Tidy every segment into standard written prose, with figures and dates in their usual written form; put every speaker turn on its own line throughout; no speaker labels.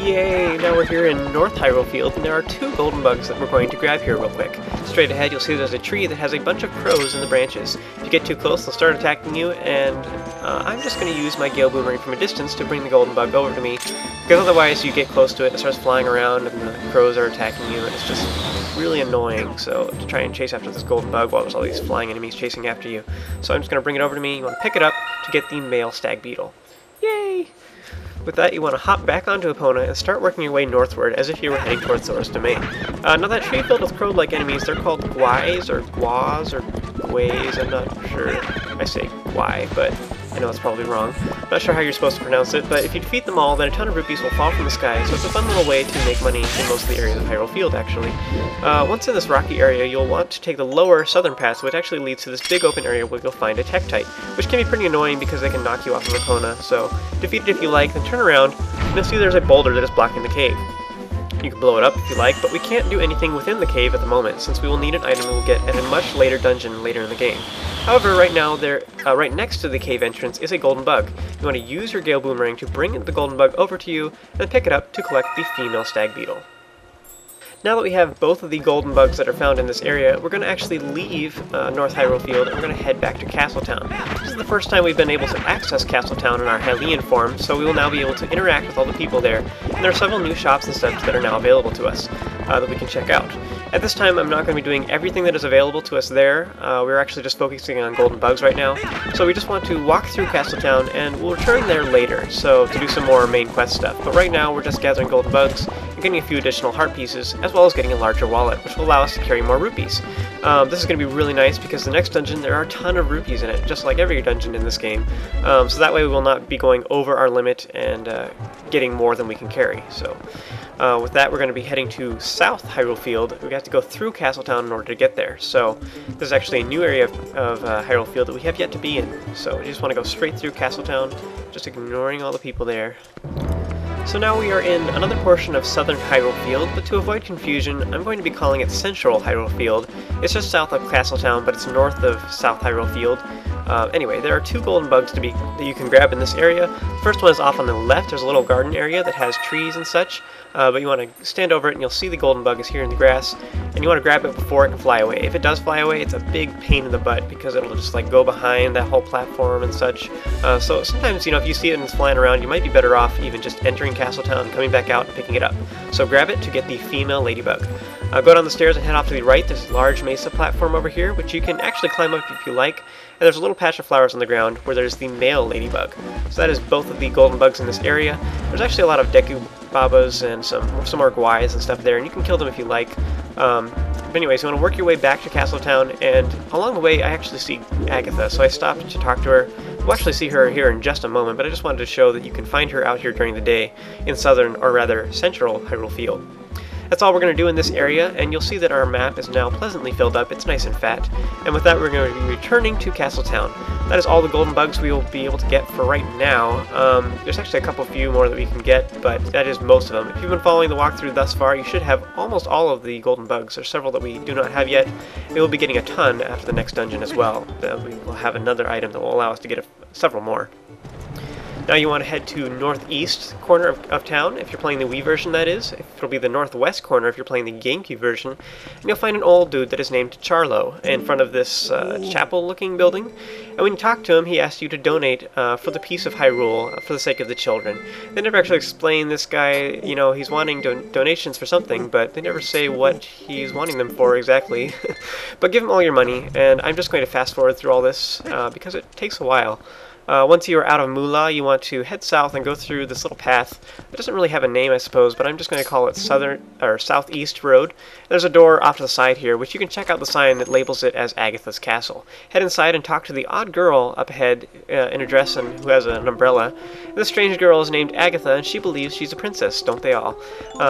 Yay! Now we're here in North Hyrule Field, and there are two golden bugs that we're going to grab here real quick. Straight ahead, you'll see there's a tree that has a bunch of crows in the branches. If you get too close, they'll start attacking you, and I'm just going to use my Gale Boomerang from a distance to bring the golden bug over to me, because otherwise you get close to it, it starts flying around, and the crows are attacking you, and it's just really annoying. So to try and chase after this golden bug while there's all these flying enemies chasing after you. So I'm just going to bring it over to me. You want to pick it up to get the male stag beetle. Yay! With that, you want to hop back onto Epona and start working your way northward as if you were heading towards Zora's Domain. Now that tree filled with crow-like enemies, they're called Gwais or Gwas or Gways. I'm not sure. I say Gwai, but I know it's probably wrong. I'm not sure how you're supposed to pronounce it, but if you defeat them all, then a ton of rupees will fall from the sky, so it's a fun little way to make money in most of the areas of Hyrule Field, actually. Once in this rocky area, you'll want to take the lower southern path, which actually leads to this big open area where you'll find a Tektite, which can be pretty annoying because they can knock you off of Epona, so defeat it if you like, then turn around, and you'll see there's a boulder that is blocking the cave. You can blow it up if you like, but we can't do anything within the cave at the moment, since we will need an item we will get at a much later dungeon later in the game. However, right now, right next to the cave entrance is a golden bug. You want to use your Gale Boomerang to bring the golden bug over to you, and pick it up to collect the female stag beetle. Now that we have both of the golden bugs that are found in this area, we're going to actually leave North Hyrule Field and we're going to head back to Castletown. This is the first time we've been able to access Castletown in our Hylian form, so we will now be able to interact with all the people there, and there are several new shops and such that are now available to us that we can check out. At this time, I'm not going to be doing everything that is available to us there. We're actually just focusing on golden bugs right now, so we just want to walk through Castletown and we'll return there later, so to do some more main quest stuff. But right now, we're just gathering golden bugs and getting a few additional heart pieces, as well as getting a larger wallet, which will allow us to carry more rupees. This is going to be really nice because the next dungeon, there are a ton of rupees in it, just like every dungeon in this game. So that way we will not be going over our limit and getting more than we can carry. So with that, we're going to be heading to South Hyrule Field. We have to go through Castletown in order to get there. So this is actually a new area of Hyrule Field that we have yet to be in. So we just want to go straight through Castletown, just ignoring all the people there. So now we are in another portion of Southern Hyrule Field, but to avoid confusion, I'm going to be calling it Central Hyrule Field. It's just south of Castletown, but it's north of South Hyrule Field. Anyway, there are two golden bugs that you can grab in this area. The first one is off on the left. There's a little garden area that has trees and such, but you want to stand over it and you'll see the golden bug is here in the grass, and you want to grab it before it can fly away. If it does fly away, it's a big pain in the butt because it'll just like go behind that whole platform and such. So sometimes, you know, if you see it and it's flying around, you might be better off even just entering Castletown, coming back out and picking it up. So grab it to get the female ladybug. Go down the stairs and head off to the right. There's a large mesa platform over here, which you can actually climb up if you like. And there's a little patch of flowers on the ground where there's the male ladybug. So that is both of the golden bugs in this area. There's actually a lot of Deku Babas and some more Gwais and stuff there, and you can kill them if you like. But anyways, you want to work your way back to Castletown, and along the way I actually see Agatha, so I stopped to talk to her. We'll actually see her here in just a moment, but I just wanted to show that you can find her out here during the day in southern, or rather central, Hyrule Field. That's all we're going to do in this area, and you'll see that our map is now pleasantly filled up. It's nice and fat. And with that, we're going to be returning to Castletown. That is all the golden bugs we will be able to get for right now. There's actually a few more that we can get, but that is most of them. If you've been following the walkthrough thus far, you should have almost all of the golden bugs. There's several that we do not have yet. We will be getting a ton after the next dungeon as well. We will have another item that will allow us to get several more. Now you want to head to northeast corner of town, if you're playing the Wii version, that is. It'll be the northwest corner if you're playing the GameCube version. And you'll find an old dude that is named Charlo in front of this chapel-looking building. And when you talk to him, he asks you to donate for the peace of Hyrule, for the sake of the children. They never actually explain this guy, you know, he's wanting donations for something, but they never say what he's wanting them for exactly. But give him all your money, and I'm just going to fast forward through all this because it takes a while. Once you are out of Moolah, you want to head south and go through this little path. It doesn't really have a name, I suppose, but I'm just going to call it Southeast Road. There's a door off to the side here, which you can check out the sign that labels it as Agatha's Castle. Head inside and talk to the odd girl up ahead in a dress and who has an umbrella. This strange girl is named Agatha, and she believes she's a princess, don't they all?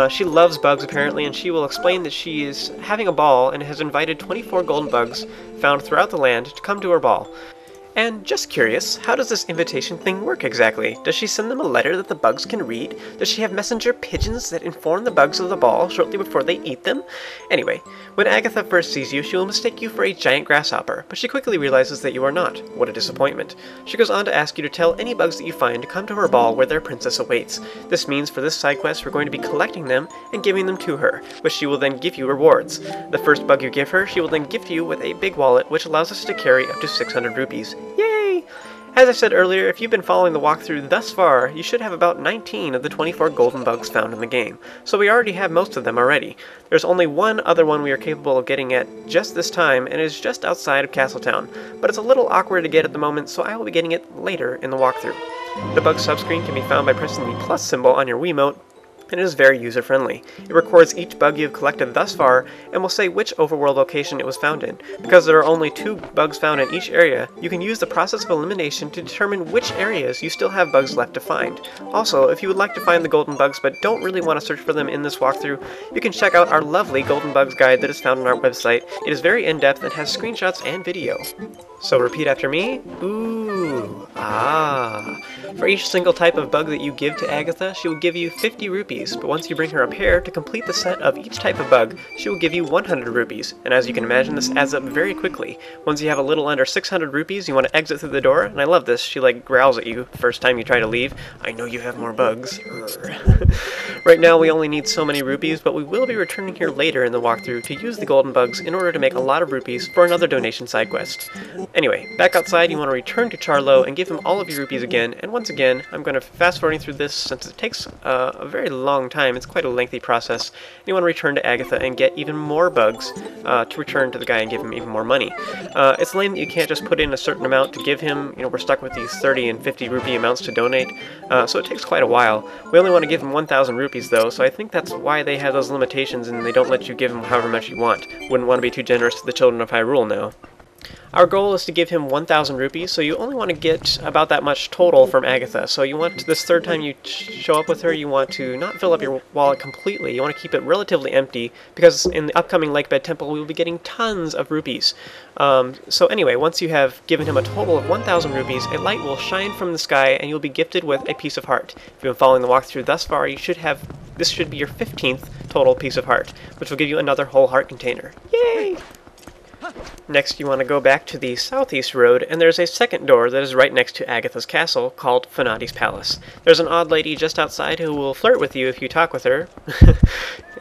She loves bugs, apparently, and she will explain that she is having a ball and has invited 24 golden bugs found throughout the land to come to her ball. And just curious, how does this invitation thing work exactly? Does she send them a letter that the bugs can read? Does she have messenger pigeons that inform the bugs of the ball shortly before they eat them? Anyway, when Agatha first sees you, she will mistake you for a giant grasshopper, but she quickly realizes that you are not. What a disappointment. She goes on to ask you to tell any bugs that you find to come to her ball where their princess awaits. This means for this side quest we're going to be collecting them and giving them to her, which she will then give you rewards. The first bug you give her, she will then gift you with a big wallet which allows us to carry up to 600 rupees. Yay! As I said earlier, if you've been following the walkthrough thus far, you should have about 19 of the 24 golden bugs found in the game, so we already have most of them already. There's only one other one we are capable of getting at just this time, and it is just outside of Castletown, but it's a little awkward to get at the moment, so I will be getting it later in the walkthrough. The bug subscreen can be found by pressing the plus symbol on your Wiimote, and it is very user-friendly. It records each bug you've collected thus far, and will say which overworld location it was found in. Because there are only 2 bugs found in each area, you can use the process of elimination to determine which areas you still have bugs left to find. Also, if you would like to find the golden bugs but don't really want to search for them in this walkthrough, you can check out our lovely golden bugs guide that is found on our website. It is very in-depth and has screenshots and video. So repeat after me. Ooh, ah. For each single type of bug that you give to Agatha, she will give you 50 rupees, but once you bring her a pair to complete the set of each type of bug, she will give you 100 rupees, and as you can imagine, this adds up very quickly. Once you have a little under 600 rupees, you want to exit through the door, and I love this, she like growls at you the first time you try to leave. I know you have more bugs. Right now we only need so many rupees, but we will be returning here later in the walkthrough to use the golden bugs in order to make a lot of rupees for another donation side quest. Anyway, back outside you want to return to Charlo and give him all of your rupees again, and once again, I'm going to fast forwarding through this since it takes a very long time, it's quite a lengthy process. You want to return to Agatha and get even more bugs to return to the guy and give him even more money. It's lame that you can't just put in a certain amount to give him, we're stuck with these 30 and 50 rupee amounts to donate, so it takes quite a while. We only want to give him 1,000 rupees though, so I think that's why they have those limitations and they don't let you give him however much you want. Wouldn't want to be too generous to the children of Hyrule now. Our goal is to give him 1,000 rupees, so you only want to get about that much total from Agatha. So you want, this third time you show up with her, you want to not fill up your wallet completely. You want to keep it relatively empty, because in the upcoming Lakebed Temple we will be getting tons of rupees. So anyway, once you have given him a total of 1,000 rupees, a light will shine from the sky and you'll be gifted with a piece of heart. If you've been following the walkthrough thus far, you should have, this should be your 15th total piece of heart, which will give you another whole heart container. Yay! Next, you want to go back to the southeast road, and there's a second door that is right next to Agatha's castle, called Fanati's Palace. There's an odd lady just outside who will flirt with you if you talk with her.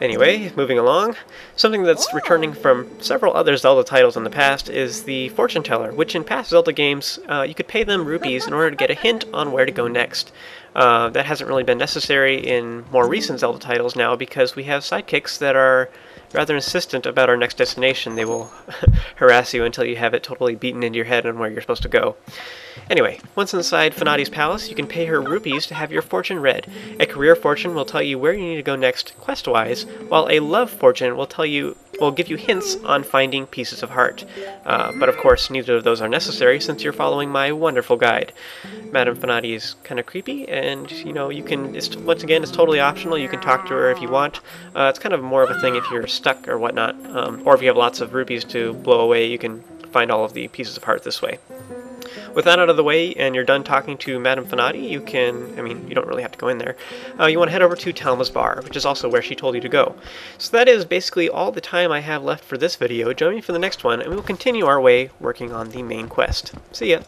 Anyway, moving along. Something that's returning from several other Zelda titles in the past is the Fortune Teller, which in past Zelda games, you could pay them rupees in order to get a hint on where to go next. That hasn't really been necessary in more recent Zelda titles now, because we have sidekicks that are rather insistent about our next destination. They will harass you until you have it totally beaten into your head on where you're supposed to go. Anyway, once inside Fanati's Palace, you can pay her rupees to have your fortune read. A career fortune will tell you where you need to go next quest-wise, while a love fortune will give you hints on finding pieces of heart. But of course, neither of those are necessary since you're following my wonderful guide. Madame Fanati is kind of creepy, and you can, once again, it's totally optional. You can talk to her if you want. It's kind of more of a thing if you're stuck or whatnot, or if you have lots of rupees to blow away, you can find all of the pieces of heart this way. With that out of the way, and you're done talking to Madame Fanati, you can, you don't really have to go in there. You want to head over to Talma's Bar, which is also where she told you to go. So that is basically all the time I have left for this video. Join me for the next one, and we will continue our way working on the main quest. See ya!